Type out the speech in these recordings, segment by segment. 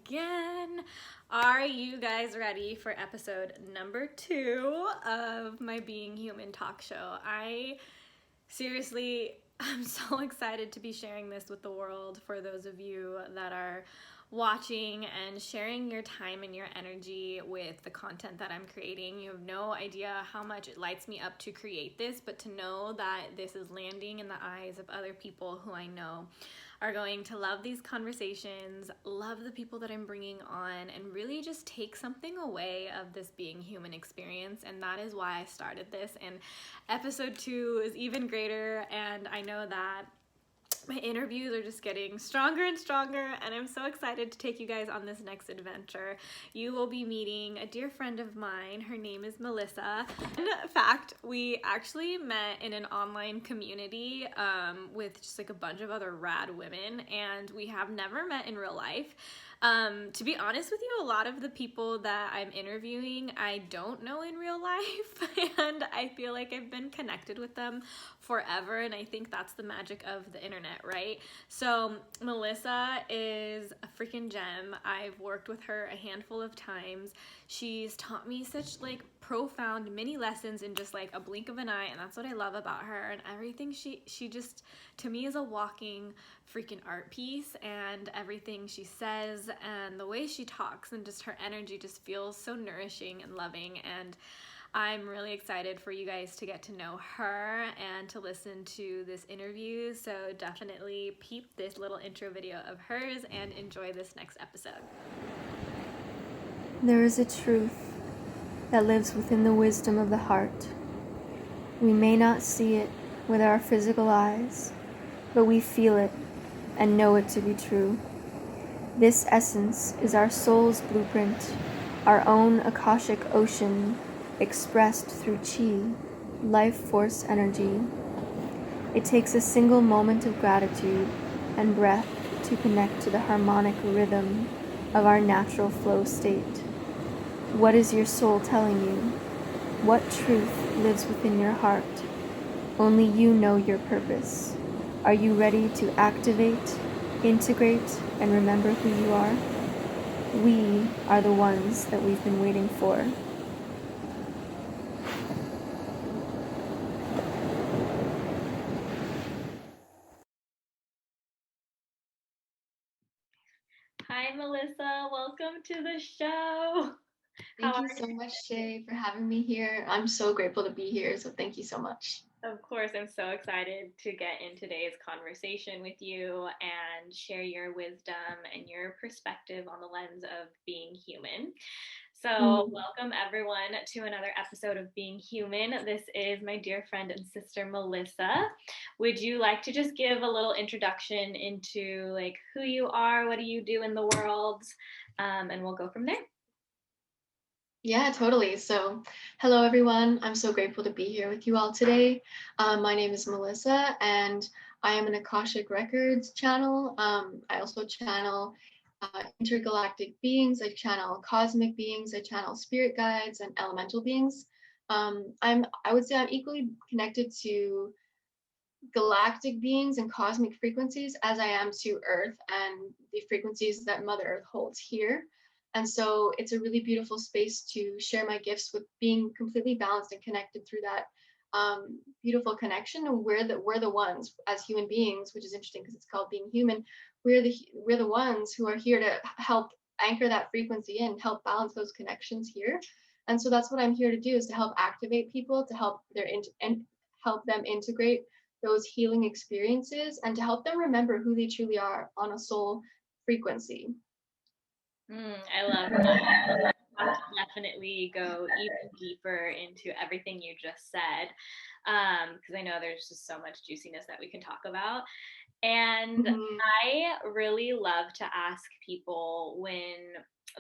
again. Are you guys ready for episode number 2 of my Being Human talk show? I'm so excited to be sharing this with the world for those of you that are watching and sharing your time and your energy with the content that I'm creating. You have no idea how much it lights me up to create this, but to know that this is landing in the eyes of other people who I know are going to love these conversations, love the people that I'm bringing on, and really just take something away of this being human experience. And that is why I started this. And episode 2 is even greater, and I know that my interviews are just getting stronger and stronger, and I'm so excited to take you guys on this next adventure. You will be meeting a dear friend of mine. Her name is Melissa. In fact, we actually met in an online community with just like a bunch of other rad women, and we have never met in real life. To be honest with you, a lot of the people that I'm interviewing, I don't know in real life, and I feel like I've been connected with them forever, and I think that's the magic of the internet, right? So Melissa is a freaking gem. I've worked with her a handful of times. She's taught me such like profound mini lessons in just like a blink of an eye, and that's what I love about her. And everything she just to me is a walking freaking art piece, and everything she says and the way she talks and just her energy just feels so nourishing and loving. And I'm really excited for you guys to get to know her and to listen to this interview. So definitely peep this little intro video of hers and enjoy this next episode. There is a truth that lives within the wisdom of the heart. We may not see it with our physical eyes, but we feel it and know it to be true. This essence is our soul's blueprint, our own Akashic ocean expressed through chi, life force energy. It takes a single moment of gratitude and breath to connect to the harmonic rhythm of our natural flow state. What is your soul telling you? What truth lives within your heart? Only you know your purpose. Are you ready to activate, integrate, and remember who you are? We are the ones that we've been waiting for. Hi, Melissa. Welcome to the show. Thank you so much, Shay, for having me here. I'm so grateful to be here, so thank you so much. Of course, I'm so excited to get in today's conversation with you and share your wisdom and your perspective on the lens of being human. So, welcome everyone to another episode of Being Human. This is my dear friend and sister, Melissa. Would you like to just give a little introduction into like who you are, what do you do in the world, and we'll go from there. Yeah, totally. So, hello everyone. I'm so grateful to be here with you all today. My name is Melissa, and I am an Akashic Records channel. I also channel intergalactic beings. I channel cosmic beings. I channel spirit guides and elemental beings. I would say I'm equally connected to galactic beings and cosmic frequencies as I am to Earth and the frequencies that Mother Earth holds here. And so it's a really beautiful space to share my gifts with, being completely balanced and connected through that beautiful connection. And we're the ones as human beings, which is interesting because it's called being human. We're the ones who are here to help anchor that frequency in, help balance those connections here. And so that's what I'm here to do, is to help activate people, to help help them integrate those healing experiences and to help them remember who they truly are on a soul frequency. I love that. I'll definitely go even deeper into everything you just said, because I know there's just so much juiciness that we can talk about. And I really love to ask people when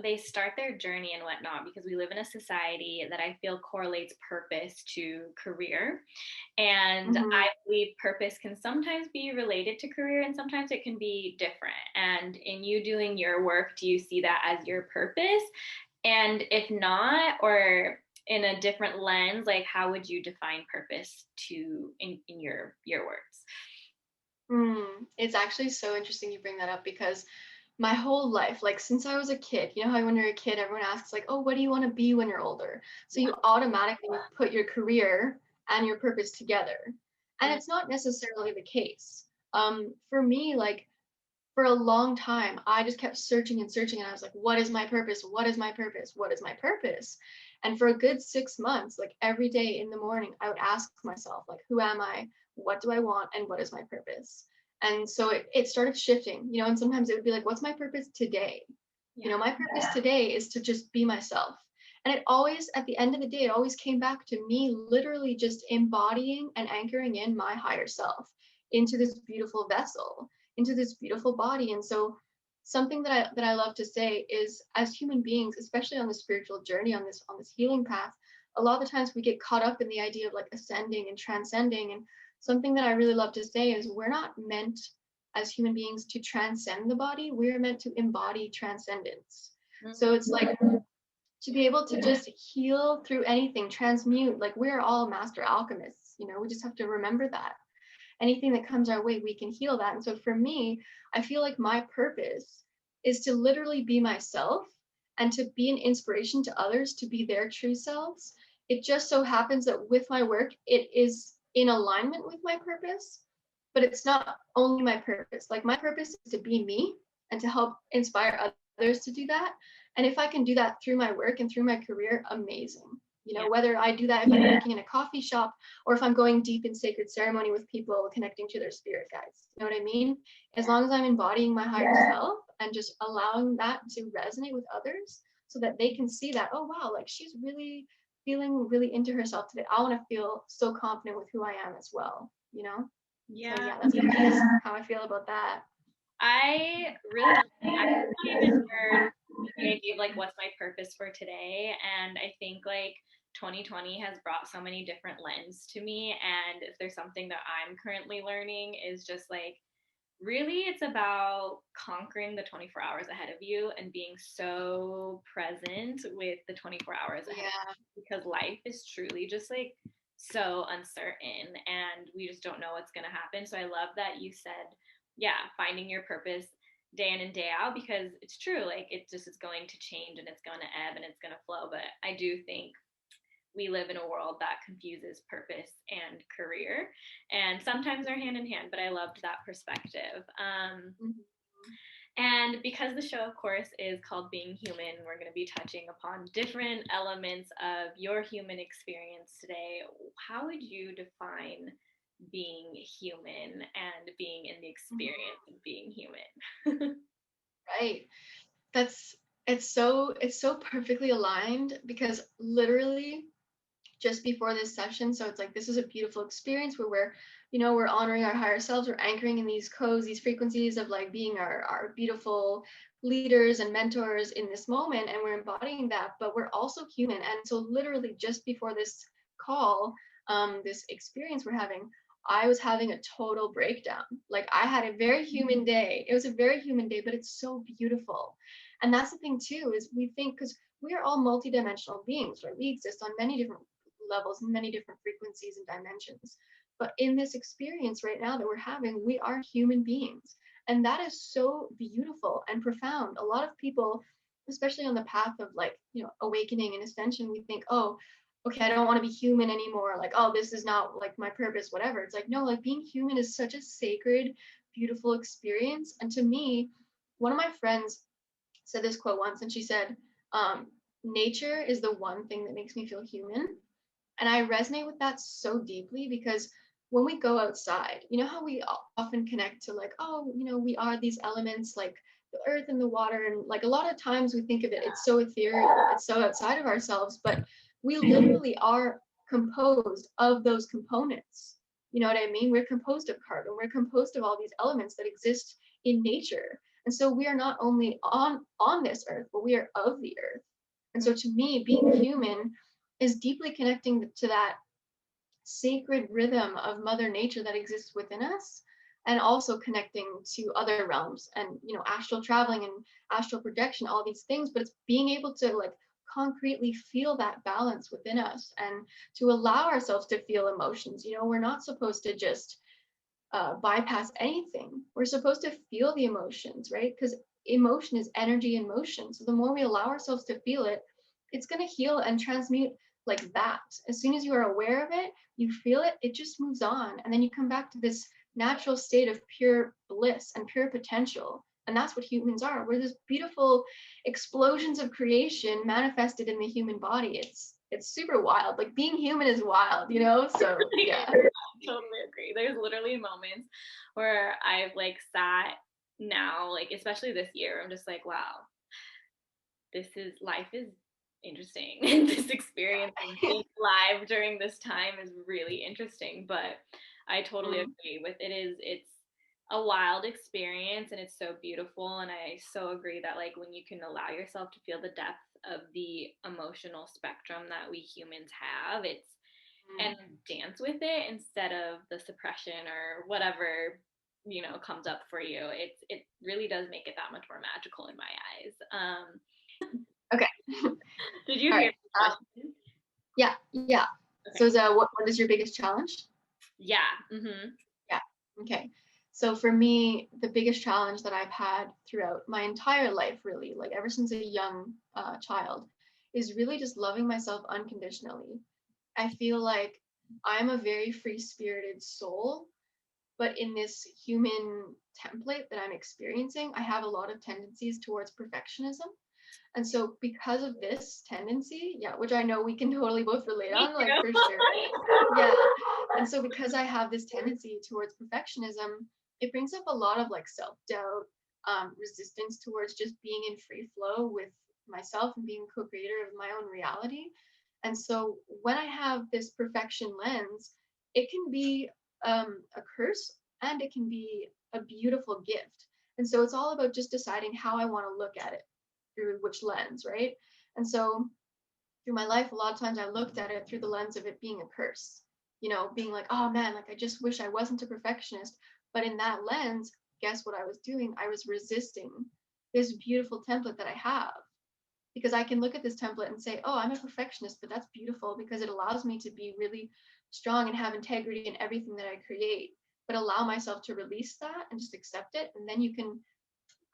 they start their journey and whatnot, because we live in a society that I feel correlates purpose to career. And I believe purpose can sometimes be related to career and sometimes it can be different. And in you doing your work, do you see that as your purpose? And if not, or in a different lens, like how would you define purpose to in your words? It's actually so interesting you bring that up, because my whole life, like since I was a kid. You know how when you're a kid, everyone asks like, oh, what do you want to be when you're older? So you automatically put your career and your purpose together. And Mm. it's not necessarily the case. For me, like for a long time, I just kept searching and searching. And I was like, what is my purpose? What is my purpose? What is my purpose? And for a good 6 months, like every day in the morning, I would ask myself, like, who am I? What do I want? And what is my purpose? And so it started shifting, you know, and sometimes it would be like, what's my purpose today? You Yeah. know, my purpose today is to just be myself. And it always, at the end of the day, it always came back to me literally just embodying and anchoring in my higher self into this beautiful vessel, into this beautiful body. And so something that I love to say is, as human beings, especially on the spiritual journey, on this healing path, a lot of the times we get caught up in the idea of like ascending and transcending. And something that I really love to say is, we're not meant as human beings to transcend the body, we're meant to embody transcendence. So Mhm. it's like to be able to just heal through anything, transmute, like we're all master alchemists, you know, we just have to remember that anything that comes our way, we can heal that. And so for me, I feel like my purpose is to literally be myself and to be an inspiration to others to be their true selves. It just so happens that with my work, it is in alignment with my purpose, but it's not only my purpose. Like my purpose is to be me and to help inspire others to do that. And if I can do that through my work and through my career, amazing. You know, Yeah. whether I do that if I'm working in a coffee shop or if I'm going deep in sacred ceremony with people connecting to their spirit guides. You know what I mean? As Yeah. long as I'm embodying my higher self and just allowing that to resonate with others so that they can see that, oh, wow, like she's really feeling really into herself today. I want to feel so confident with who I am as well, you know? So Yeah. yeah, that's kind of just how I feel about that. I really love it. I really even heard the idea of like what's my purpose for today. And I think like 2020 has brought so many different lens to me. And if there's something that I'm currently learning is just like really it's about conquering the 24 hours ahead of you and being so present with the 24 hours ahead of Yeah. you, because life is truly just like so uncertain and we just don't know what's going to happen. So I love that you said, yeah, finding your purpose day in and day out, because it's true, like it just is going to change and it's going to ebb and it's going to flow. But I do think we live in a world that confuses purpose and career, and sometimes they're hand in hand, but I loved that perspective. Mhm. And because the show, of course, is called Being Human, we're going to be touching upon different elements of your human experience today. How would you define being human and being in the experience of being human? Right. That's it's so perfectly aligned because literally just before this session. So it's like this is a beautiful experience where we're, you know, we're honoring our higher selves, we're anchoring in these codes, these frequencies of like being our beautiful leaders and mentors in this moment, and we're embodying that, but we're also human. And so literally just before this call, this experience we're having, I was having a total breakdown. Like I had a very human day. It was a very human day, but it's so beautiful. And that's the thing too, is we think because we are all multidimensional beings, right? We exist on many different levels, many different frequencies and dimensions. But in this experience right now that we're having, we are human beings. And that is so beautiful and profound. A lot of people, especially on the path of like, you know, awakening and ascension, we think, oh, okay, I don't want to be human anymore. Like, oh, this is not like my purpose, whatever. It's like, no, like being human is such a sacred, beautiful experience. And to me, one of my friends said this quote once, and she said, nature is the one thing that makes me feel human. And I resonate with that so deeply because when we go outside, you know how we often connect to like, oh, you know, we are these elements like the earth and the water. And like a lot of times we think of it, it's so ethereal, it's so outside of ourselves, but we literally are composed of those components. You know what I mean? We're composed of carbon, we're composed of all these elements that exist in nature. And so we are not only on this earth, but we are of the earth. And so to me, being human is deeply connecting to that sacred rhythm of mother nature that exists within us, and also connecting to other realms and, you know, astral traveling and astral projection, all these things. But it's being able to like concretely feel that balance within us and to allow ourselves to feel emotions. You know, we're not supposed to just bypass anything. We're supposed to feel the emotions, right? Because emotion is energy in motion. So the more we allow ourselves to feel it, it's going to heal and transmute like that. As soon as you are aware of it, you feel it, it just moves on. And then you come back to this natural state of pure bliss and pure potential. And that's what humans are. We're this beautiful explosions of creation manifested in the human body. It's super wild. Like being human is wild, you know? So yeah. I totally agree. There's literally moments where I've like sat now, like especially this year, I'm just like, wow, life is interesting. This experience of being live during this time is really interesting. But I totally agree with it's a wild experience and it's so beautiful. And I so agree that like when you can allow yourself to feel the depth of the emotional spectrum that we humans have, it's and dance with it instead of the suppression or whatever comes up for you. It really does make it that much more magical in my eyes. Okay. Did you hear the question? Yeah. Okay. So what is your biggest challenge? Yeah. Mm-hmm. Yeah. Okay. So for me, the biggest challenge that I've had throughout my entire life, really, like ever since a young child, is really just loving myself unconditionally. I feel like I'm a very free-spirited soul, but in this human template that I'm experiencing, I have a lot of tendencies towards perfectionism. And so because of this tendency, yeah, which I know we can totally both relate on, like for sure. Yeah. And so because I have this tendency towards perfectionism, it brings up a lot of like self-doubt, resistance towards just being in free flow with myself and being co-creator of my own reality. And so when I have this perfection lens, it can be a curse and it can be a beautiful gift. And so it's all about just deciding how I want to look at it through which lens, right? And so through my life, a lot of times I looked at it through the lens of it being a curse, being like, oh man, like I just wish I wasn't a perfectionist. But in that lens, guess what I was doing? I was resisting this beautiful template that I have, because I can look at this template and say, oh, I'm a perfectionist, but that's beautiful because it allows me to be really strong and have integrity in everything that I create, but allow myself to release that and just accept it. And then you can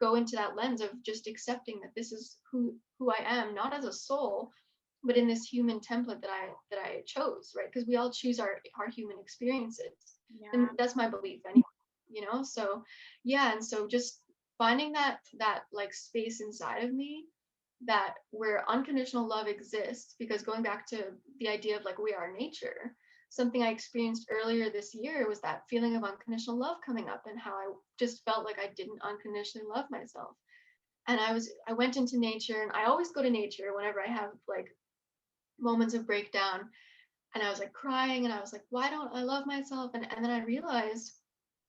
go into that lens of just accepting that this is who I am, not as a soul, but in this human template that I chose, right? Because we all choose our human experiences. Yeah. And that's my belief anyway, so yeah. And so just finding that like space inside of me that where unconditional love exists, because going back to the idea of like we are nature, something I experienced earlier this year was that feeling of unconditional love coming up and how I just felt like I didn't unconditionally love myself. And I went into nature, and I always go to nature whenever I have like moments of breakdown, and I was like crying and I was like, why don't I love myself? And then I realized,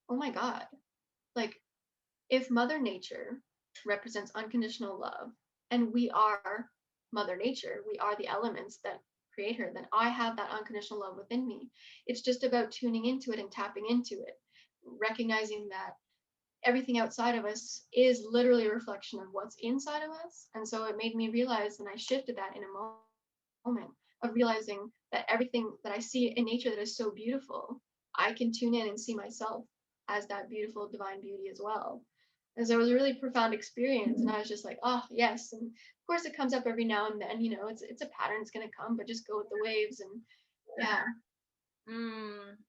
oh my God, like if Mother Nature represents unconditional love and we are Mother Nature, we are the elements that create her, then I have that unconditional love within me. It's just about tuning into it and tapping into it, recognizing that everything outside of us is literally a reflection of what's inside of us. And so it made me realize, and I shifted that in a moment of realizing that everything that I see in nature that is so beautiful, I can tune in and see myself as that beautiful divine beauty as well. And so it was a really profound experience. And I was just like, oh yes. And of course it comes up every now and then, it's a pattern, it's gonna come, but just go with the waves. And yeah.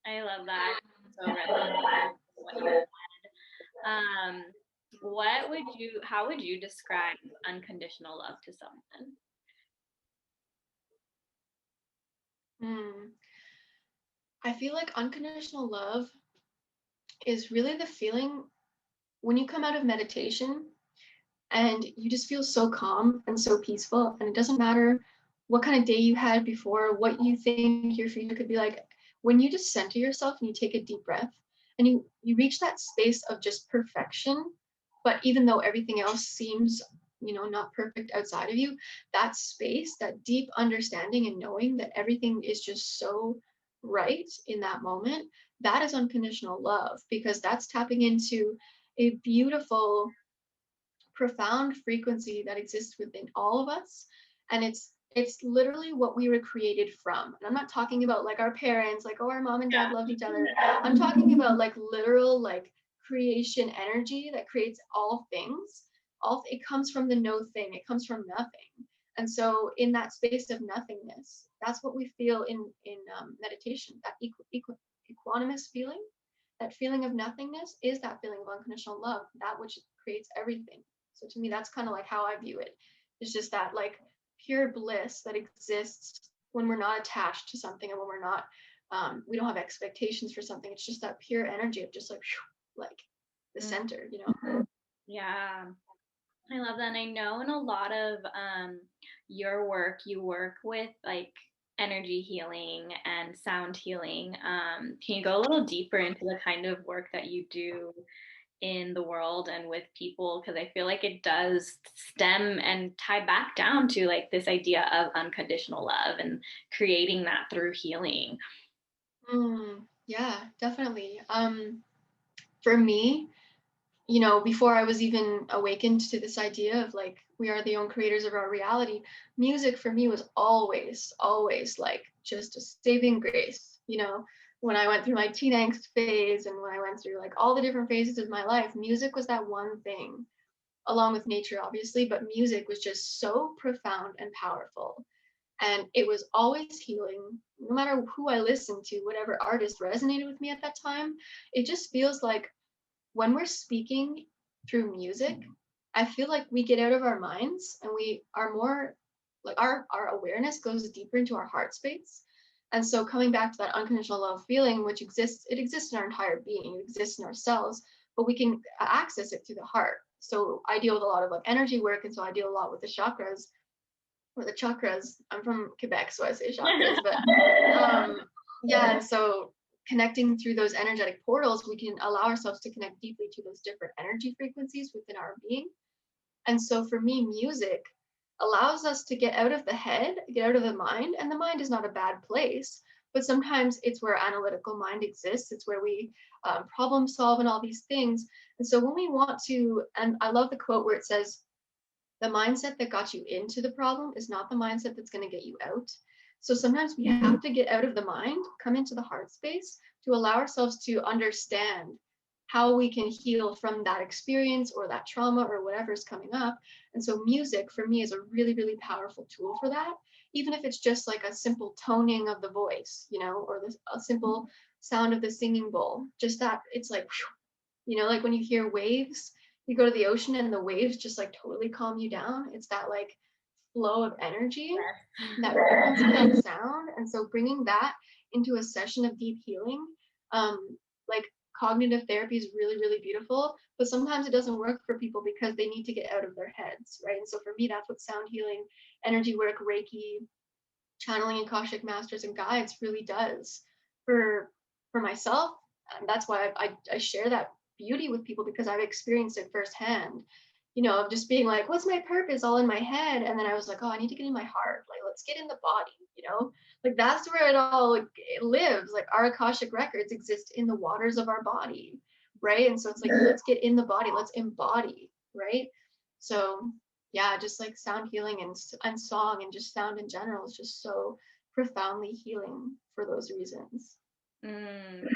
I love that. So resonating with what you said. How would you describe unconditional love to someone? I feel like unconditional love is really the feeling when you come out of meditation and you just feel so calm and so peaceful, and it doesn't matter what kind of day you had before, what you think your future could be like. When you just center yourself and you take a deep breath and you reach that space of just perfection, but even though everything else seems not perfect outside of you, that space, that deep understanding and knowing that everything is just so right in that moment, that is unconditional love, because that's tapping into a beautiful profound frequency that exists within all of us. And it's literally what we were created from. And I'm not talking about like our parents, like, oh, our mom and dad loved each other. I'm talking about like literal like creation energy that creates all things. it comes from the no thing. It comes from nothing. And so in that space of nothingness, that's what we feel in meditation, that equanimous feeling. That feeling of nothingness is that feeling of unconditional love, that which creates everything. So to me, that's kind of like how I view it. It's just that like pure bliss that exists when we're not attached to something, and when we're not, we don't have expectations for something. It's just that pure energy of just like the center, you know? Yeah, I love that. And I know in a lot of your work, you work with like energy healing and sound healing. Can you go a little deeper into the kind of work that you do in the world and with people? Because I feel like it does stem and tie back down to like this idea of unconditional love and creating that through healing. Yeah, definitely. For me, you know, before I was even awakened to this idea of like we are the own creators of our reality, music for me was always like just a saving grace. You know, when I went through my teen angst phase and when I went through like all the different phases of my life, music was that one thing, along with nature, obviously, but music was just so profound and powerful. And it was always healing, no matter who I listened to, whatever artist resonated with me at that time. It just feels like when we're speaking through music, I feel like we get out of our minds and we are more like our awareness goes deeper into our heart space. And so coming back to that unconditional love feeling, which exists in our entire being, it exists in our cells, but we can access it through the heart. So I deal with a lot of like energy work, and so I deal a lot with the chakras. Or the chakras. I'm from Quebec, so I say chakras, but yeah, and so connecting through those energetic portals, we can allow ourselves to connect deeply to those different energy frequencies within our being. And so for me, music allows us to get out of the head, get out of the mind, and the mind is not a bad place, but sometimes it's where analytical mind exists. It's where we problem solve and all these things. And so when we want to, and I love the quote where it says, the mindset that got you into the problem is not the mindset that's going to get you out. So sometimes we have to get out of the mind, come into the heart space to allow ourselves to understand how we can heal from that experience or that trauma or whatever's coming up. And so music for me is a really, really powerful tool for that. Even if it's just like a simple toning of the voice, you know, or a simple sound of the singing bowl, just that it's like, you know, like when you hear waves, you go to the ocean and the waves just like totally calm you down. It's that like flow of energy, that frequency, that sound. And so bringing that into a session of deep healing, like cognitive therapy is really, really beautiful, but sometimes it doesn't work for people because they need to get out of their heads, right? And so for me, that's what sound healing, energy work, Reiki, channeling Akashic masters and guides really does for myself. And that's why I share that beauty with people, because I've experienced it firsthand, you know, of just being like, what's my purpose, all in my head. And then I was like, oh, I need to get in my heart. Like, let's get in the body, you know, like that's where it all like, it lives. Like our Akashic records exist in the waters of our body, right? And so it's like, let's get in the body, let's embody, right? So yeah, just like sound healing and song and just sound in general is just so profoundly healing for those reasons. And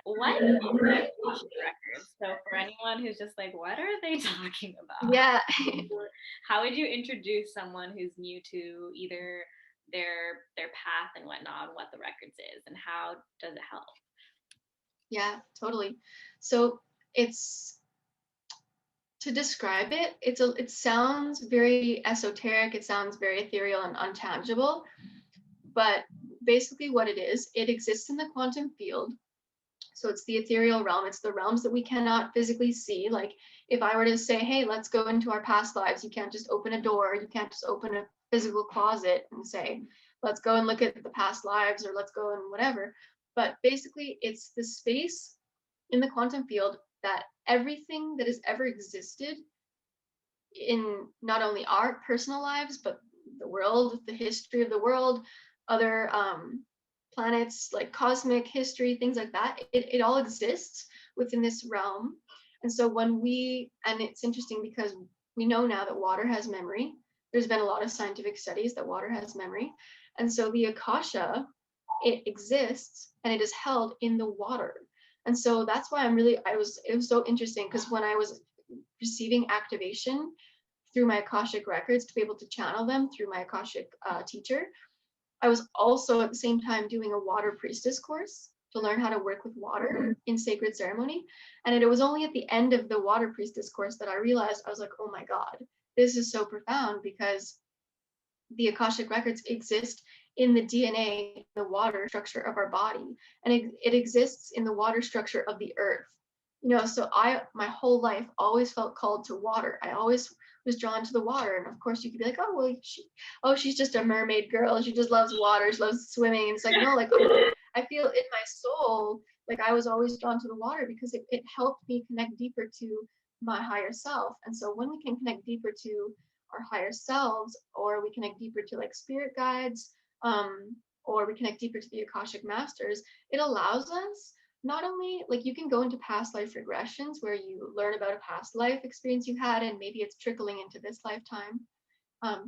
what is Akashic records? So for anyone who's just like, what are they talking about? Yeah. How would you introduce someone who's new to either their path and whatnot, and what the records is, and how does it help? Yeah, totally. So it's, to describe it, it sounds very esoteric, it sounds very ethereal and untangible, but basically what it is, it exists in the quantum field. So it's the ethereal realm. It's the realms that we cannot physically see. Like if I were to say, hey, let's go into our past lives, you can't just open a door. You can't just open a physical closet and say, let's go and look at the past lives, or let's go and whatever. But basically, it's the space in the quantum field that everything that has ever existed in not only our personal lives, but the world, the history of the world, other planets, like cosmic history, things like that, it all exists within this realm. And so and it's interesting because we know now that water has memory. There's been a lot of scientific studies that water has memory. And so the Akasha, it exists and it is held in the water. And so that's why it was so interesting, because when I was receiving activation through my Akashic records to be able to channel them through my Akashic teacher. I was also at the same time doing a water priestess course to learn how to work with water in sacred ceremony. And it was only at the end of the water priestess course that I realized, I was like, oh my God, this is so profound, because the Akashic records exist in the DNA, the water structure of our body, and it exists in the water structure of the earth. So my whole life always felt called to water. I always was drawn to the water. And of course you could be like, oh, well, she's just a mermaid girl. She just loves water. She loves swimming. And it's like, no, like I feel in my soul, like I was always drawn to the water because it helped me connect deeper to my higher self. And so when we can connect deeper to our higher selves, or we connect deeper to like spirit guides, or we connect deeper to the Akashic masters, it allows us not only, like, you can go into past life regressions where you learn about a past life experience you had, and maybe it's trickling into this lifetime,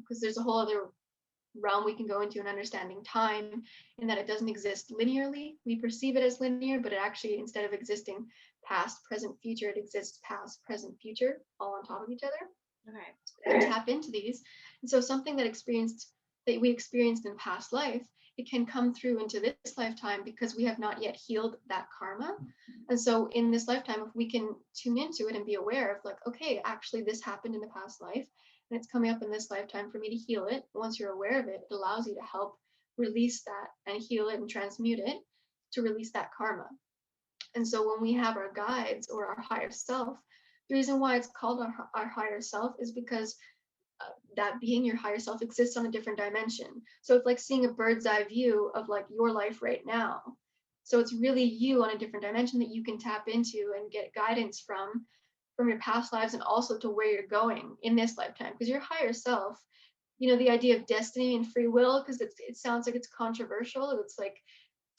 because there's a whole other realm we can go into in understanding time, in that it doesn't exist linearly. We perceive it as linear, but it actually, instead of existing past, present, future, it exists past, present, future, all on top of each other. Okay. And tap into these. And so something that we experienced in past life, it can come through into this lifetime because we have not yet healed that karma. And so in this lifetime, if we can tune into it and be aware of like, okay, actually this happened in a past life and it's coming up in this lifetime for me to heal it. Once you're aware of it, it allows you to help release that and heal it and transmute it to release that karma. And so when we have our guides or our higher self, the reason why it's called our higher self is because that being, your higher self, exists on a different dimension. So it's like seeing a bird's eye view of like your life right now. So it's really you on a different dimension that you can tap into and get guidance from your past lives, and also to where you're going in this lifetime. Because your higher self, the idea of destiny and free will, because it sounds like it's controversial. It's like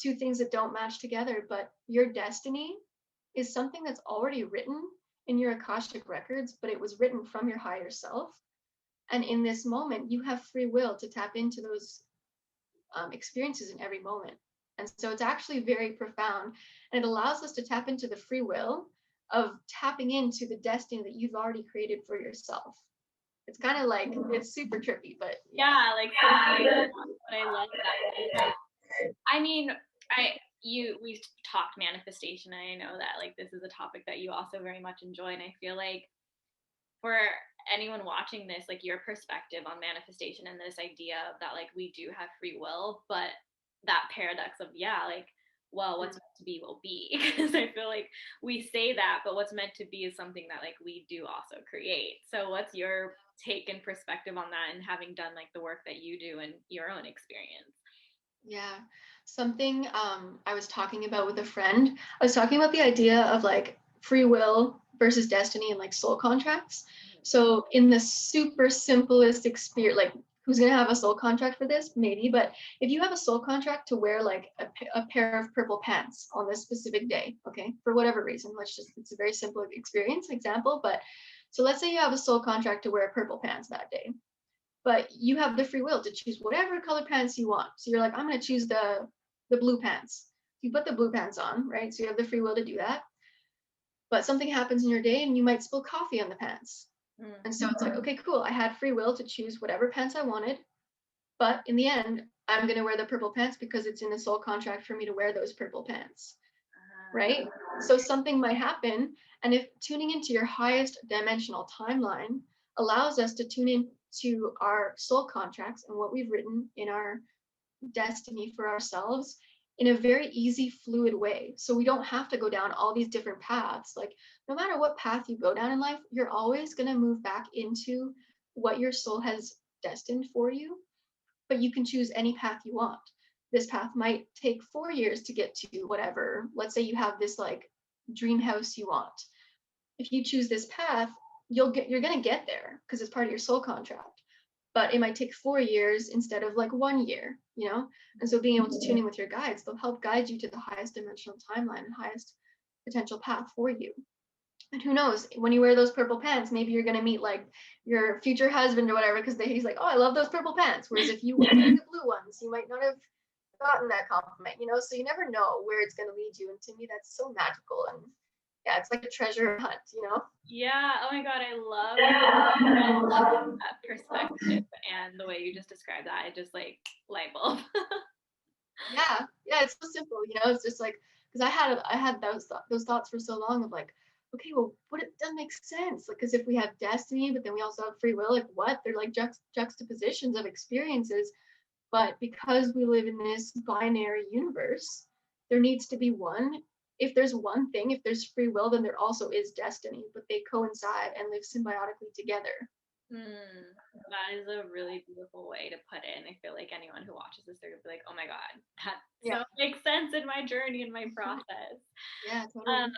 two things that don't match together, but your destiny is something that's already written in your Akashic records, but it was written from your higher self. And in this moment, you have free will to tap into those experiences in every moment. And so it's actually very profound. And it allows us to tap into the free will of tapping into the destiny that you've already created for yourself. It's kind of like, it's super trippy, but yeah, like but I love that. I mean, we've talked manifestation, and I know that like this is a topic that you also very much enjoy, and I feel like for anyone watching this, like your perspective on manifestation and this idea of that like we do have free will, but that paradox of like, well, what's meant to be will be, because I feel like we say that, but what's meant to be is something that like we do also create. So what's your take and perspective on that, and having done like the work that you do in your own experience? Yeah, something I was talking about with a friend, I was talking about the idea of like free will versus destiny and like soul contracts. So in the super simplest experience, like who's going to have a soul contract for this? Maybe, but if you have a soul contract to wear like a pair of purple pants on this specific day, okay, for whatever reason, it's a very simple example, but so let's say you have a soul contract to wear purple pants that day, but you have the free will to choose whatever color pants you want. So you're like, I'm going to choose the blue pants. You put the blue pants on, right? So you have the free will to do that. But something happens in your day and you might spill coffee on the pants. And so it's like, okay, cool. I had free will to choose whatever pants I wanted. But in the end, I'm going to wear the purple pants because it's in the soul contract for me to wear those purple pants. Right? So something might happen. And if tuning into your highest dimensional timeline allows us to tune in to our soul contracts and what we've written in our destiny for ourselves in a very easy, fluid way. So we don't have to go down all these different paths. Like no matter what path you go down in life, you're always going to move back into what your soul has destined for you, but you can choose any path you want. This path might take 4 years to get to whatever. Let's say you have this like dream house you want. If you choose this path, you're going to get there because it's part of your soul contract. But it might take 4 years instead of like 1 year, And so being able to tune in with your guides, they'll help guide you to the highest dimensional timeline and highest potential path for you. And who knows, when you wear those purple pants, maybe you're going to meet like your future husband or whatever, because he's like, oh, I love those purple pants. Whereas if you wear the blue ones, you might not have gotten that compliment, So you never know where it's going to lead you. And to me, that's so magical. yeah, it's like a treasure hunt, you know? Yeah. Oh my God. I love that perspective and the way you just described that. It just like light bulb. Yeah, yeah, it's so simple, you know. It's just like, because I had those thoughts for so long of like, okay, well, what, it doesn't make sense, like, because if we have destiny, but then we also have free will, like what? They're like juxtapositions of experiences, but because we live in this binary universe, there needs to be one. If there's one thing, if there's free will, then there also is destiny, but they coincide and live symbiotically together. That is a really beautiful way to put it. And I feel like anyone who watches this, they're gonna be like, oh my God, that Yeah. so makes sense in my journey and my process. Yeah, totally.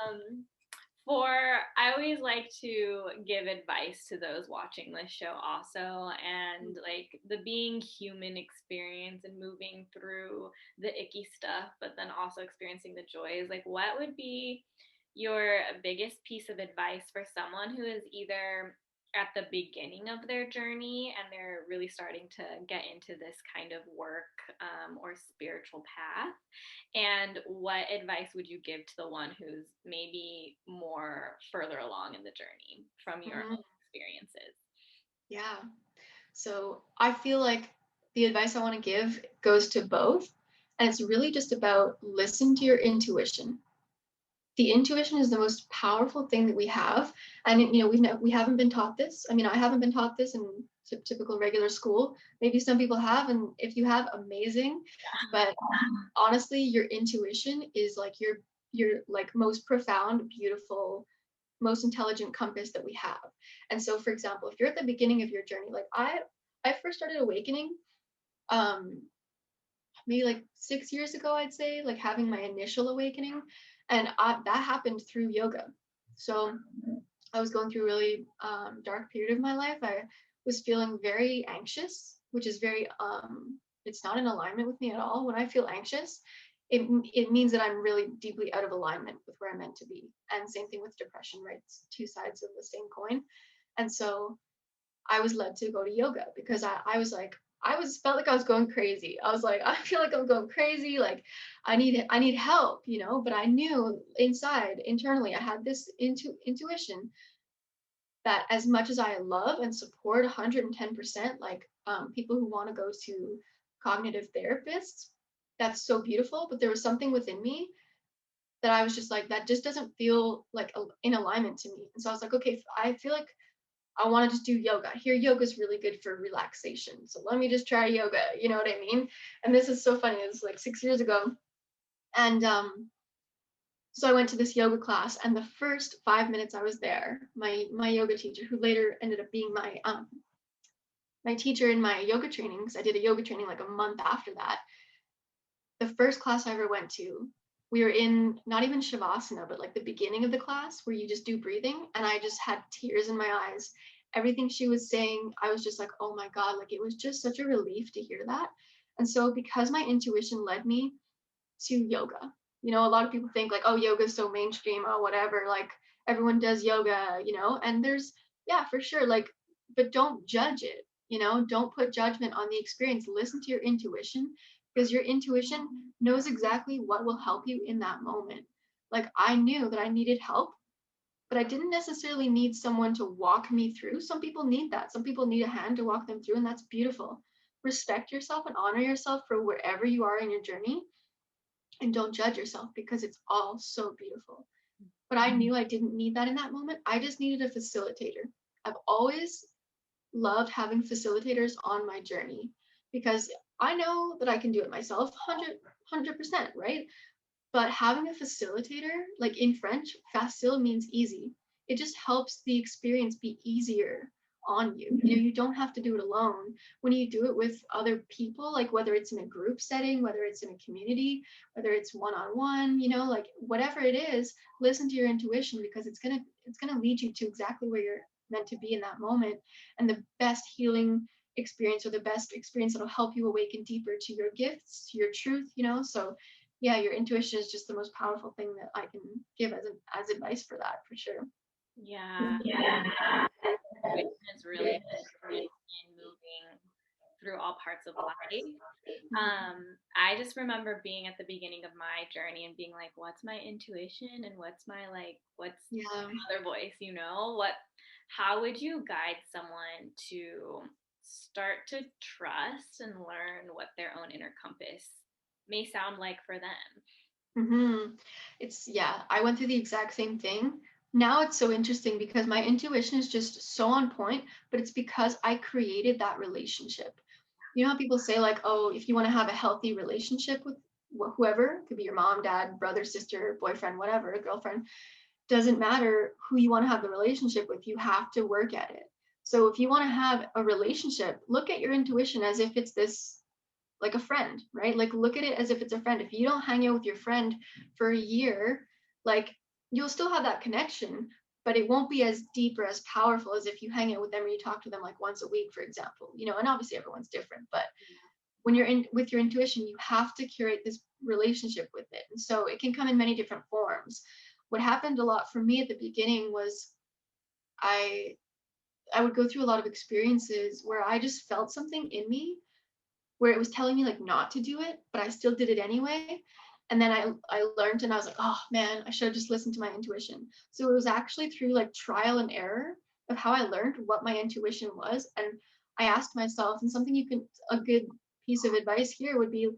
I always like to give advice to those watching this show also, and like the being human experience and moving through the icky stuff, but then also experiencing the joys. Like, what would be your biggest piece of advice for someone who is either at the beginning of their journey and they're really starting to get into this kind of work or spiritual path? And what advice would you give to the one who's maybe more further along in the journey from your own experiences? Yeah. So I feel like the advice I want to give goes to both. And it's really just about listen to your intuition. The intuition is the most powerful thing that we have. And, you know, we haven't been taught this. I mean, I haven't been taught this in typical regular school. Maybe some people have. And if you have, amazing. But honestly, your intuition is like your like most profound, beautiful, most intelligent compass that we have. And so, for example, if you're at the beginning of your journey, like I first started awakening um maybe like 6 years ago, I'd say, like having my initial awakening, and that happened through yoga. So I was going through a really dark period of my life. I was feeling very anxious, which is very it's not in alignment with me at all. When I feel anxious, it means that I'm really deeply out of alignment with where I'm meant to be. And same thing with depression, right? It's two sides of the same coin. And so I was led to go to yoga because I was like, felt like I was going crazy. I was like, I feel like I'm going crazy. Like I need help, you know, but I knew internally, I had this intuition that as much as I love and support 110%, like people who want to go to cognitive therapists, that's so beautiful. But there was something within me that I was just like, that just doesn't feel like in alignment to me. And so I was like, okay, I feel like I want to just do yoga. I hear yoga is really good for relaxation. So let me just try yoga. You know what I mean? And this is so funny. It was like 6 years ago. And so I went to this yoga class, and the first 5 minutes I was there, my yoga teacher, who later ended up being my teacher in my yoga training, because I did a yoga training like a month after that. The first class I ever went to, we were in not even Shavasana, but like the beginning of the class where you just do breathing. And I just had tears in my eyes. Everything she was saying, I was just like, oh my God, like it was just such a relief to hear that. And so because my intuition led me to yoga, you know, a lot of people think like, oh, yoga is so mainstream, oh, whatever, like everyone does yoga, you know, and there's, yeah, for sure, like, but don't judge it, you know, don't put judgment on the experience. Listen to your intuition, because your intuition knows exactly what will help you in that moment. Like I knew that I needed help, but I didn't necessarily need someone to walk me through. Some people need that. Some people need a hand to walk them through, and that's beautiful. Respect yourself and honor yourself for wherever you are in your journey, and don't judge yourself because it's all so beautiful. But I knew I didn't need that in that moment. I just needed a facilitator. I've always loved having facilitators on my journey because I know that I can do it myself 100%, right? But having a facilitator, like in French, facile means easy. It just helps the experience be easier on you. You know, you don't have to do it alone. When you do it with other people, like whether it's in a group setting, whether it's in a community, whether it's one-on-one, you know, like whatever it is, listen to your intuition because it's gonna lead you to exactly where you're meant to be in that moment. And the best healing experience, or the best experience that'll help you awaken deeper to your gifts, to your truth, you know. So yeah, your intuition is just the most powerful thing that I can give as advice for that, for sure. Yeah. Intuition is really important in moving through all parts of life. I just remember being at the beginning of my journey and being like, what's my intuition and what's my what's Yeah. my other voice, how would you guide someone to start to trust and learn what their own inner compass may sound like for them? I went through the exact same thing. Now it's so interesting because my intuition is just so on point, but it's because I created that relationship. You know how people say, like, oh, if you want to have a healthy relationship with whoever, it could be your mom, dad, brother, sister, boyfriend, whatever, girlfriend, doesn't matter who you want to have the relationship with, you have to work at it. So if you want to have a relationship, look at your intuition as if it's this, like a friend, right? Like, look at it as if it's a friend. If you don't hang out with your friend for a year, like, you'll still have that connection, but it won't be as deep or as powerful as if you hang out with them or you talk to them like once a week, for example. And obviously everyone's different, but when you're in with your intuition, you have to curate this relationship with it. And so it can come in many different forms. What happened a lot for me at the beginning was I I would go through a lot of experiences where I just felt something in me where it was telling me like not to do it, but I still did it anyway. And then I learned and I was like, oh man, I should have just listened to my intuition. So it was actually through like trial and error of how I learned what my intuition was. And I asked myself, and something a good piece of advice here would be,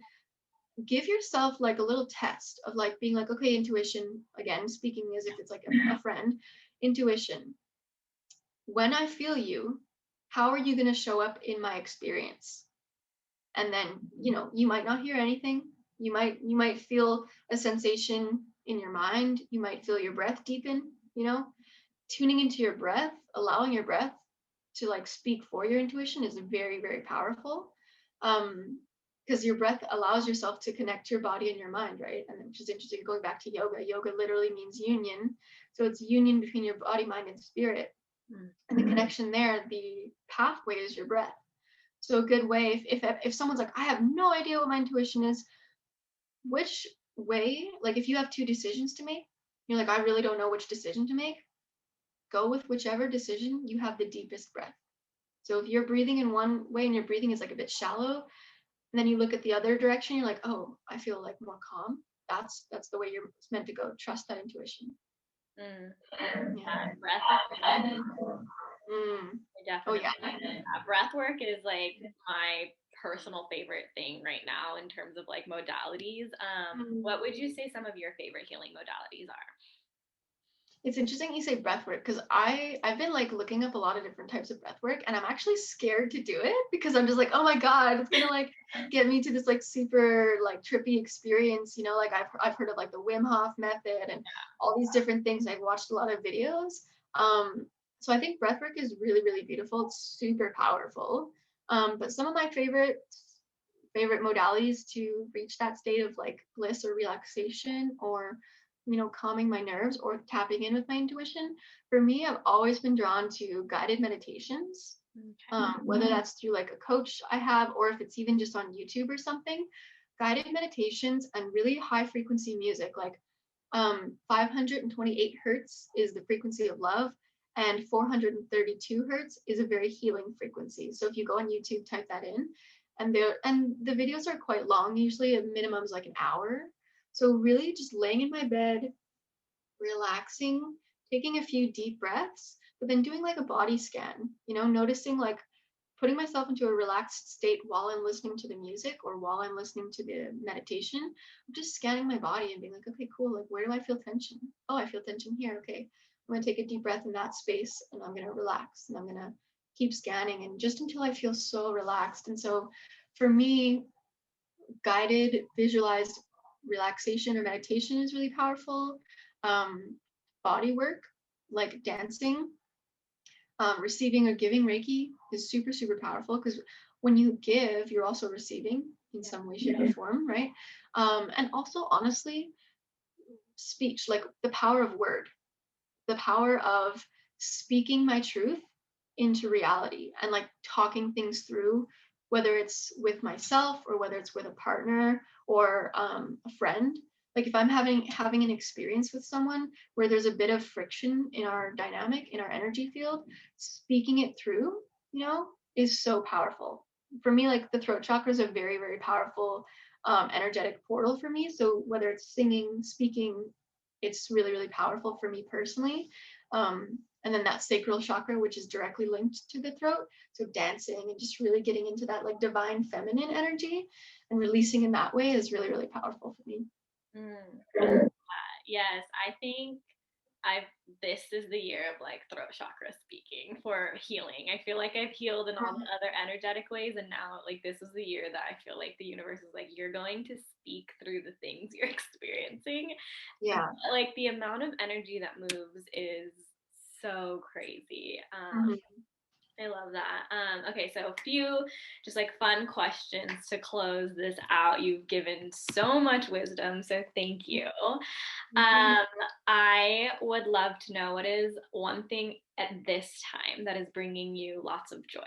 give yourself like a little test of like being like, okay, intuition, again, speaking as if it's like a friend, intuition. When I feel you, how are you going to show up in my experience? And then you might not hear anything. You might feel a sensation in your mind. You might feel your breath deepen. Tuning into your breath, allowing your breath to like speak for your intuition is very, very powerful, because your breath allows yourself to connect to your body and your mind, right? And which is interesting, going back to yoga literally means union. So it's union between your body, mind, and spirit. And the connection there, the pathway is your breath. So a good way, if someone's like, I have no idea what my intuition is, which way, like if you have two decisions to make, you're like, I really don't know which decision to make, go with whichever decision you have the deepest breath. So if you're breathing in one way and your breathing is like a bit shallow, and then you look at the other direction, you're like, oh, I feel like more calm. That's the way you're meant to go. Trust that intuition. Yeah, breath is Oh yeah. breath work is like my personal favorite thing right now in terms of like modalities. What would you say some of your favorite healing modalities are? It's interesting you say breath work, because I've been like looking up a lot of different types of breath work, and I'm actually scared to do it because I'm just like, oh my god, it's gonna like get me to this like super like trippy experience. Like I've heard of like the Wim Hof method and all these different things. I've watched a lot of videos. So I think breath work is really, really beautiful. It's super powerful. But some of my favorite modalities to reach that state of like bliss or relaxation, or calming my nerves or tapping in with my intuition, for me, I've always been drawn to guided meditations. Whether that's through like a coach I have, or if it's even just on YouTube or something. Guided meditations and really high frequency music, like 528 hertz is the frequency of love, and 432 hertz is a very healing frequency. So if you go on YouTube, type that in, and the videos are quite long. Usually a minimum is like an hour. So really just laying in my bed, relaxing, taking a few deep breaths, but then doing like a body scan, noticing, like putting myself into a relaxed state while I'm listening to the music or while I'm listening to the meditation. I'm just scanning my body and being like, okay, cool. Like, where do I feel tension? Oh, I feel tension here. Okay. I'm going to take a deep breath in that space and I'm going to relax, and I'm going to keep scanning, and just until I feel so relaxed. And so for me, guided visualized relaxation or meditation is really powerful. Body work, like dancing, receiving or giving Reiki is super, super powerful, because when you give, you're also receiving in some way, shape, or form, right? And also, honestly, speech, like the power of word, the power of speaking my truth into reality, and like talking things through, whether it's with myself or whether it's with a partner or a friend. Like if I'm having an experience with someone where there's a bit of friction in our dynamic, in our energy field, speaking it through, is so powerful. for me, like the throat chakra is a very, very powerful energetic portal for me. So whether it's singing, speaking, it's really, really powerful for me personally. And then that sacral chakra, which is directly linked to the throat. So dancing and just really getting into that like divine feminine energy and releasing in that way is really, really powerful for me. Yes, I think this is the year of like throat chakra speaking for healing. I feel like I've healed in all the other energetic ways, and now like this is the year that I feel like the universe is like, you're going to speak through the things you're experiencing. Yeah. Like the amount of energy that moves is so crazy. I love that. Okay, so a few just like fun questions to close this out. You've given so much wisdom, so thank you. I would love to know, what is one thing at this time that is bringing you lots of joy?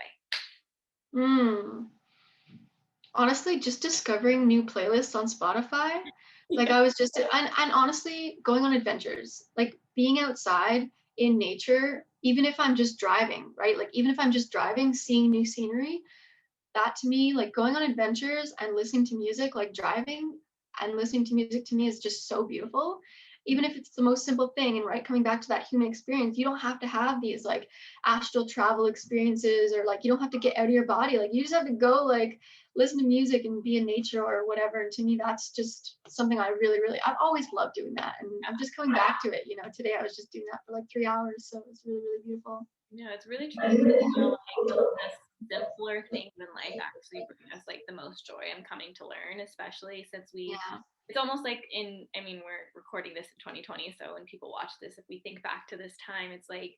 Honestly, just discovering new playlists on Spotify. Like I was just, and honestly, going on adventures, like being outside in nature, even if I'm just driving, right? Like even if I'm just driving, seeing new scenery, that to me, like going on adventures and listening to music, like driving and listening to music to me is just so beautiful. Even if it's the most simple thing, and right, coming back to that human experience, you don't have to have these like astral travel experiences, or like you don't have to get out of your body. Like you just have to go like listen to music and be in nature or whatever. And to me, that's just something I really, really, I've always loved doing that. And I'm just coming back to it. You know, today I was just doing that for like 3 hours. So it's really, really beautiful. Yeah, it's really true. Like the simpler things in life actually bring us like the most joy. I'm coming to learn, especially since it's almost like we're recording this in 2020. So when people watch this, if we think back to this time, it's like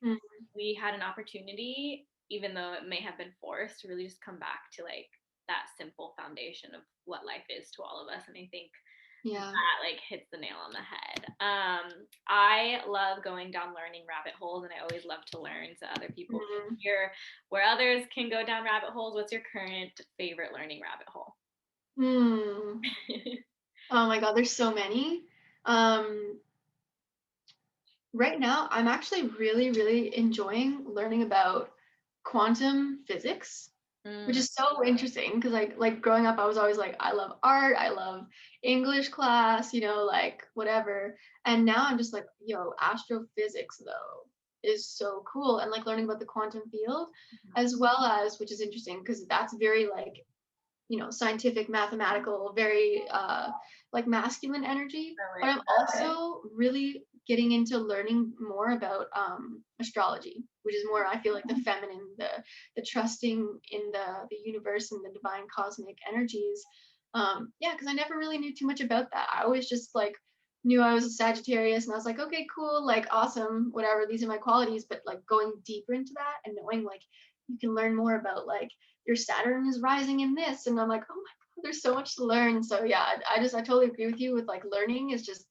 we had an opportunity, even though it may have been forced, to really just come back to like that simple foundation of what life is to all of us. And I think that like hits the nail on the head. I love going down learning rabbit holes, and I always love to learn, so other people can hear where others can go down rabbit holes. What's your current favorite learning rabbit hole? Oh my God, there's so many. Right now, I'm actually really, really enjoying learning about quantum physics, which is so interesting because like growing up, I was always like, I love art, I love English class, you know, like whatever. And now I'm just like, yo, astrophysics though is so cool, and like learning about the quantum field as well as, which is interesting because that's very like, you know, scientific, mathematical, very like masculine energy. But I'm also really getting into learning more about astrology, which is more, I feel like, the feminine, the trusting in the universe and the divine cosmic energies. Yeah, because I never really knew too much about that. I always just like knew I was a Sagittarius, and I was like, okay, cool, like awesome, whatever, these are my qualities. But like going deeper into that and knowing like you can learn more about like your Saturn is rising in this, and I'm like, oh my God, there's so much to learn. So yeah, I totally agree with you with like learning is just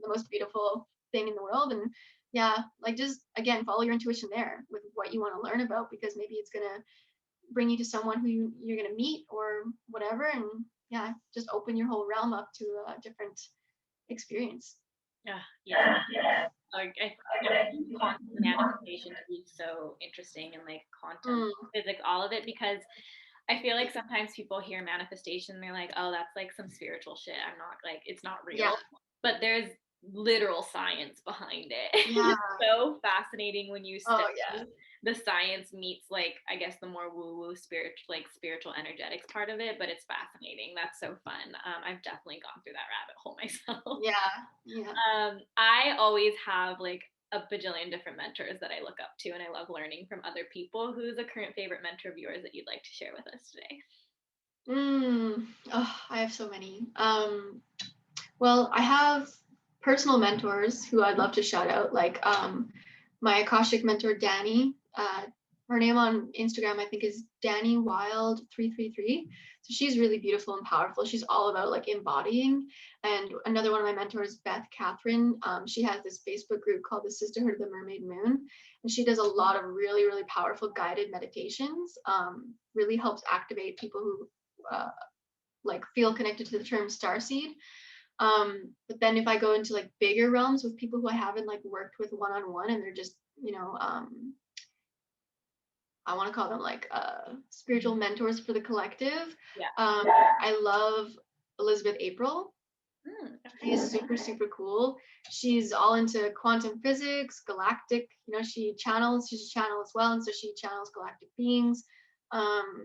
the most beautiful thing in the world. And yeah, like just again, follow your intuition there with what you want to learn about, because maybe it's gonna bring you to someone who you're gonna meet or whatever. And yeah, just open your whole realm up to a different experience. Yeah. Like I find quantum manifestation to be so interesting, and like quantum physics, all of it, because I feel like sometimes people hear manifestation and they're like, oh, that's like some spiritual shit. I'm not like, it's not real. Yeah. But there's literal science behind it. It's so fascinating when you study the science meets like, I guess, the more woo-woo spiritual energetics part of it, but it's fascinating. That's so fun. I've definitely gone through that rabbit hole myself. I always have like a bajillion different mentors that I look up to, and I love learning from other people. Who's a current favorite mentor of yours that you'd like to share with us today? Oh, I have so many. Well, I have personal mentors who I'd love to shout out, like my Akashic mentor, Danny. Her name on Instagram, I think, is Danny Wild 333. So she's really beautiful and powerful. She's all about like embodying. And another one of my mentors, Beth Catherine, she has this Facebook group called the Sisterhood of the Mermaid Moon. And she does a lot of really, really powerful guided meditations. Really helps activate people who like feel connected to the term starseed. But then if I go into like bigger realms with people who I haven't like worked with one-on-one, and they're just, you know, I want to call them like spiritual mentors for the collective. Yeah. I love Elizabeth April. Okay. She's super, super cool. She's all into quantum physics, galactic, she's a channel as well. And so she channels galactic beings.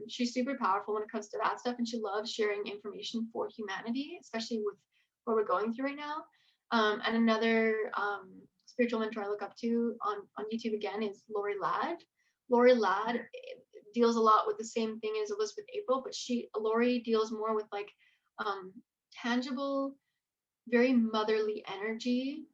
She's super powerful when it comes to that stuff. And she loves sharing information for humanity, especially with what we're going through right now. And another spiritual mentor I look up to on YouTube again is Lori Ladd. Lori Ladd deals a lot with the same thing as Elizabeth April, but Lori deals more with like tangible, very motherly energy,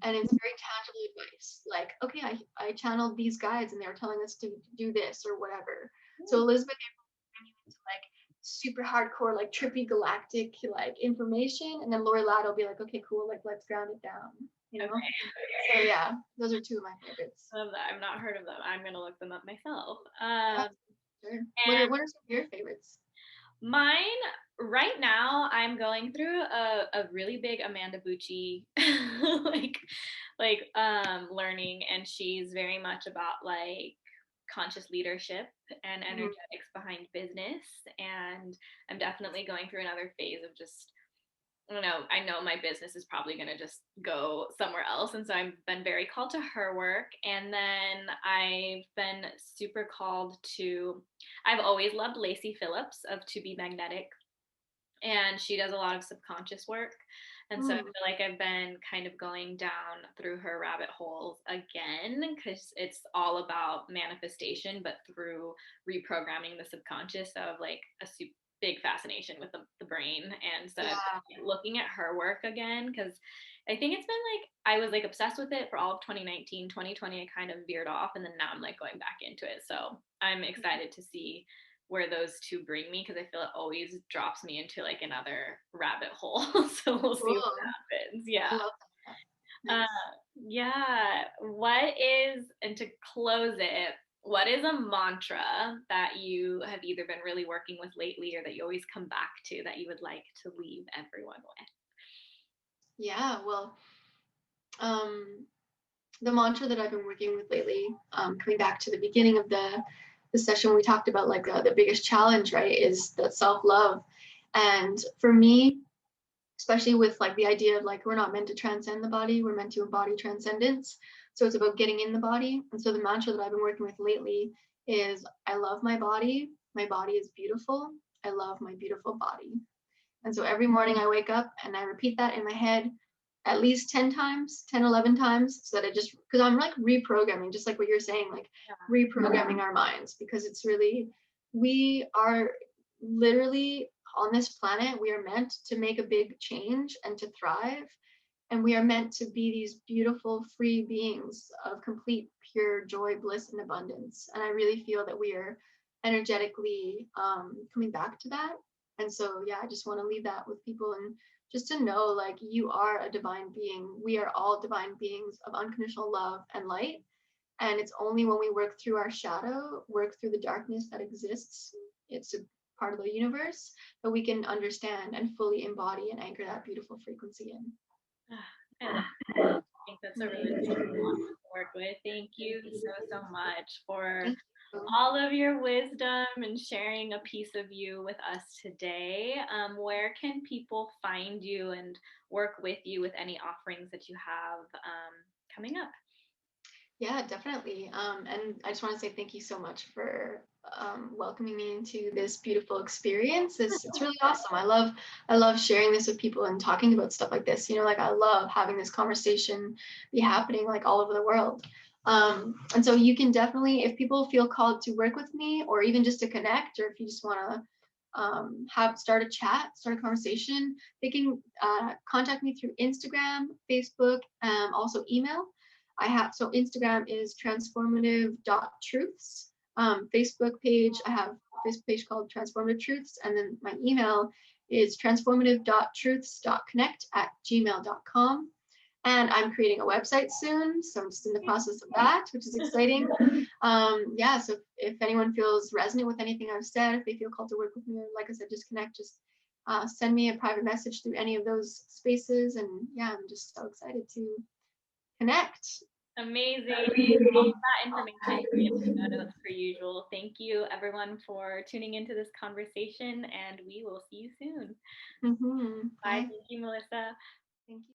and it's very tangible advice. Like, okay, I channeled these guides and they were telling us to do this or whatever. So Elizabeth April will bring you into like super hardcore, like trippy galactic like information, and then Lori Ladd will be like, okay, cool, like let's ground it down, Okay. So yeah, those are two of my favorites. Love that. I've not heard of them. I'm gonna look them up myself. Sure. What are some of your favorites? Mine right now, I'm going through a really big Amanda Bucci learning, and she's very much about like conscious leadership and energetics behind business. And I'm definitely going through another phase of just, I know my business is probably going to just go somewhere else. And so I've been very called to her work. And then I've been super called to, I've always loved Lacey Phillips of To Be Magnetic. And she does a lot of subconscious work. And so I feel like I've been kind of going down through her rabbit holes again, because it's all about manifestation, but through reprogramming the subconscious. So of like a super big fascination with the brain. And so I've been looking at her work again, because I think it's been like, I was like obsessed with it for all of 2019. 2020 I kind of veered off, and then now I'm like going back into it. So I'm excited to see where those two bring me, because I feel it always drops me into like another rabbit hole. So we'll see what happens. Yeah. I love that. Nice. Yeah. And to close it, what is a mantra that you have either been really working with lately or that you always come back to that you would like to leave everyone with? Yeah, well, the mantra that I've been working with lately, coming back to the beginning of the session, we talked about like the biggest challenge, right, is that self-love. And for me, especially with like the idea of like, we're not meant to transcend the body, we're meant to embody transcendence. So it's about getting in the body. And so the mantra that I've been working with lately is, I love my body is beautiful, I love my beautiful body. And so every morning I wake up and I repeat that in my head at least 10 times, 10, 11 times, so that it just, because I'm like reprogramming, just like what you're saying, like reprogramming our minds, because it's really, we are literally on this planet, we are meant to make a big change and to thrive. And we are meant to be these beautiful, free beings of complete, pure joy, bliss, and abundance. And I really feel that we are energetically coming back to that. And so, yeah, I just want to leave that with people, and just to know, like, you are a divine being. We are all divine beings of unconditional love and light. And it's only when we work through our shadow, work through the darkness that exists, it's a part of the universe, that we can understand and fully embody and anchor that beautiful frequency in. I think that's a really good one to work with. Thank you so much for all of your wisdom and sharing a piece of you with us today. Where can people find you and work with you with any offerings that you have coming up? Yeah, definitely. And I just want to say thank you so much for welcoming me into this beautiful experience. It's really awesome. I love sharing this with people and talking about stuff like this. Like, I love having this conversation be happening like all over the world. And so you can definitely, if people feel called to work with me, or even just to connect, or if you just want to start a chat, start a conversation, they can contact me through Instagram, Facebook, also email. So Instagram is transformative.truths. Facebook page, I have a Facebook page called Transformative Truths, and then my email is transformative.truths.connect@gmail.com. And I'm creating a website soon, so I'm just in the process of that, which is exciting. Yeah, so if anyone feels resonant with anything I've said, if they feel called to work with me, or like I said, just connect, just send me a private message through any of those spaces. And yeah, I'm just so excited to connect. Amazing. All of that information will be in the show notes per usual. Thank you, everyone, for tuning into this conversation, and we will see you soon. Mm-hmm. Bye. Thank you, Melissa. Thank you.